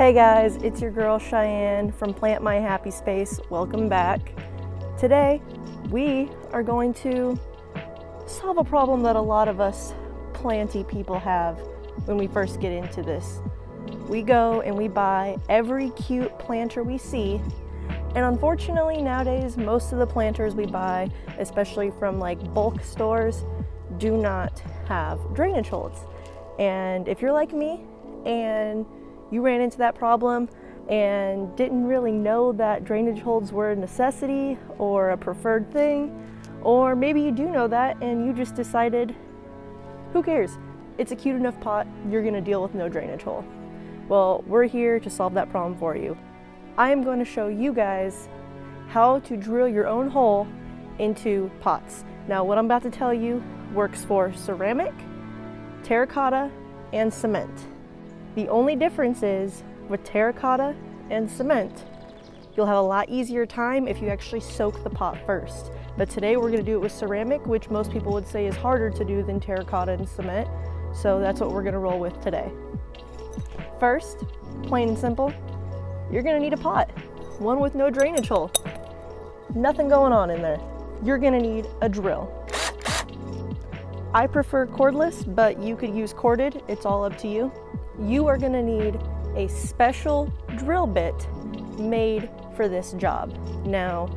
Hey guys, it's your girl Cheyenne from Plant My Happy Space. Welcome back. Today, we are going to solve a problem that a lot of us planty people have when we first get into this. We go and we buy every cute planter we see, and unfortunately nowadays most of the planters we buy, especially from like bulk stores, do not have drainage holes. And if you're like me and you ran into that problem and didn't really know that drainage holes were a necessity or a preferred thing, or maybe you do know that and you just decided, who cares? It's a cute enough pot, you're gonna deal with no drainage hole. Well, we're here to solve that problem for you. I am going to show you guys how to drill your own hole into pots. Now, what I'm about to tell you works for ceramic, terracotta, and cement. The only difference is with terracotta and cement, you'll have a lot easier time if you actually soak the pot first. But today we're going to do it with ceramic, which most people would say is harder to do than terracotta and cement. So that's what we're going to roll with today. First, plain and simple, you're going to need a pot, one with no drainage hole. Nothing going on in there. You're going to need a drill. I prefer cordless, but you could use corded. It's all up to you. You are going to need a special drill bit made for this job. Now,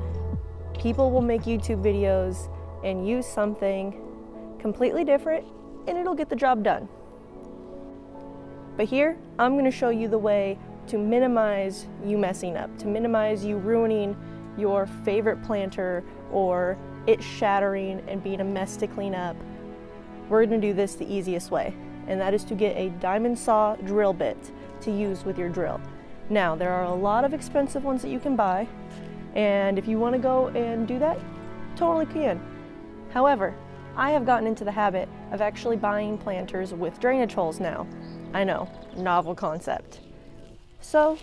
people will make YouTube videos and use something completely different and it'll get the job done. But here, I'm going to show you the way to minimize you messing up, to minimize you ruining your favorite planter or it shattering and being a mess to clean up. We're going to do this the easiest way, and that is to get a diamond saw drill bit to use with your drill. Now, there are a lot of expensive ones that you can buy, and if you want to go and do that, totally can. However, I have gotten into the habit of actually buying planters with drainage holes now. I know, novel concept. So,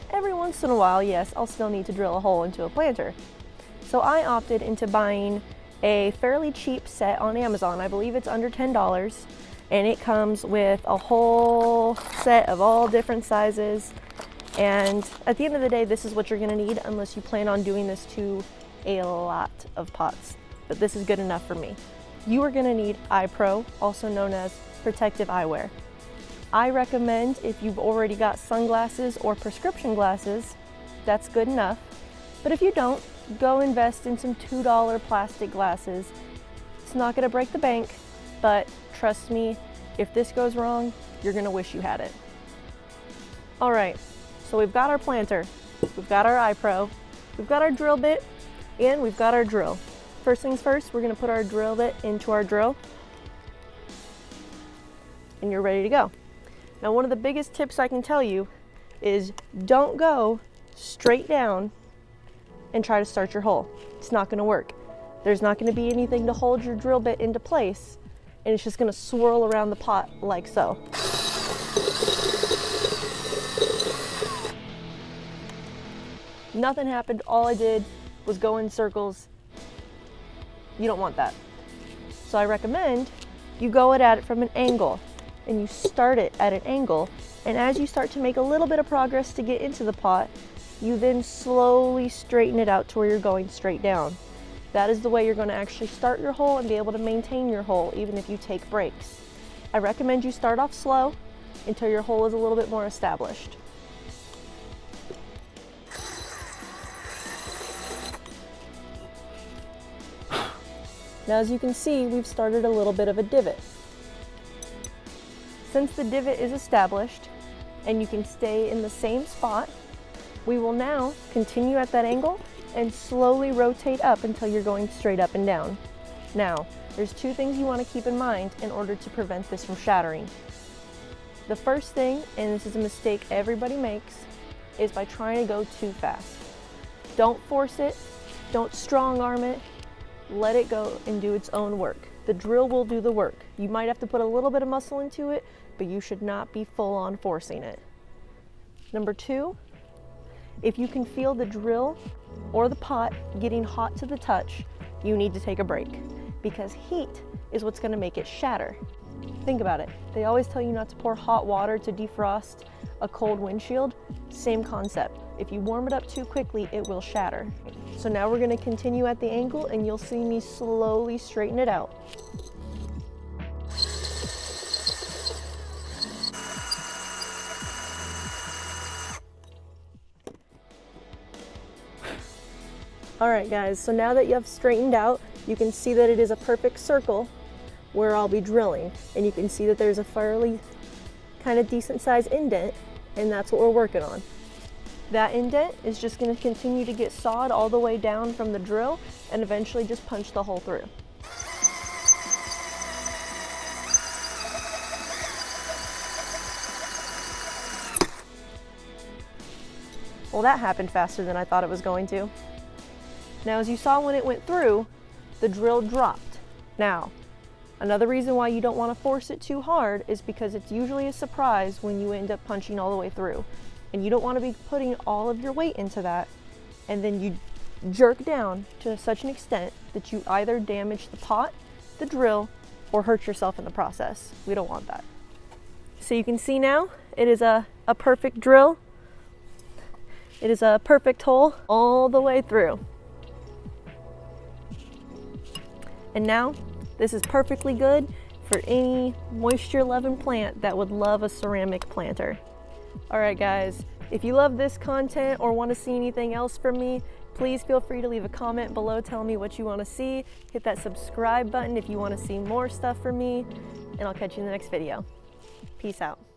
every once in a while, yes, I'll still need to drill a hole into a planter. So I opted into buying a fairly cheap set on Amazon. I believe it's under $10, and it comes with a whole set of all different sizes. And at the end of the day, this is what you're gonna need unless you plan on doing this to a lot of pots. But this is good enough for me. You are gonna need eye pro, also known as protective eyewear. I recommend if you've already got sunglasses or prescription glasses, that's good enough. But if you don't, go invest in some $2 plastic glasses. It's not gonna break the bank, but trust me, if this goes wrong, you're gonna wish you had it. All right, so we've got our planter, we've got our eye pro, we've got our drill bit, and we've got our drill. First things first, we're gonna put our drill bit into our drill, and you're ready to go. Now, one of the biggest tips I can tell you is don't go straight down and try to start your hole. It's not gonna work. There's not gonna be anything to hold your drill bit into place, and it's just gonna swirl around the pot like so. Nothing happened, all I did was go in circles. You don't want that. So I recommend you go at it from an angle, and you start it at an angle, and as you start to make a little bit of progress to get into the pot, you then slowly straighten it out to where you're going straight down. That is the way you're going to actually start your hole and be able to maintain your hole even if you take breaks. I recommend you start off slow until your hole is a little bit more established. Now, as you can see, we've started a little bit of a divot. Since the divot is established and you can stay in the same spot, we will now continue at that angle and slowly rotate up until you're going straight up and down. Now, there's two things you want to keep in mind in order to prevent this from shattering. The first thing, and this is a mistake everybody makes, is by trying to go too fast. Don't force it, don't strong arm it, let it go and do its own work. The drill will do the work. You might have to put a little bit of muscle into it, but you should not be full on forcing it. Number two, if you can feel the drill or the pot getting hot to the touch, you need to take a break because heat is what's going to make it shatter. Think about it. They always tell you not to pour hot water to defrost a cold windshield, same concept. If you warm it up too quickly, it will shatter. So now we're gonna continue at the angle and you'll see me slowly straighten it out. All right guys, so now that you have straightened out, you can see that it is a perfect circle where I'll be drilling. And you can see that there's a fairly kind of decent sized indent, and that's what we're working on. That indent is just gonna continue to get sawed all the way down from the drill and eventually just punch the hole through. Well, that happened faster than I thought it was going to. Now, as you saw when it went through, the drill dropped. Now, another reason why you don't want to force it too hard is because it's usually a surprise when you end up punching all the way through. And you don't want to be putting all of your weight into that, and then you jerk down to such an extent that you either damage the pot, the drill, or hurt yourself in the process. We don't want that. So you can see now, it is a perfect drill. It is a perfect hole all the way through. And now, this is perfectly good for any moisture-loving plant that would love a ceramic planter. All right guys, if you love this content or want to see anything else from me, please feel free to leave a comment below telling me what you want to see. Hit that subscribe button if you want to see more stuff from me, and I'll catch you in the next video. Peace out.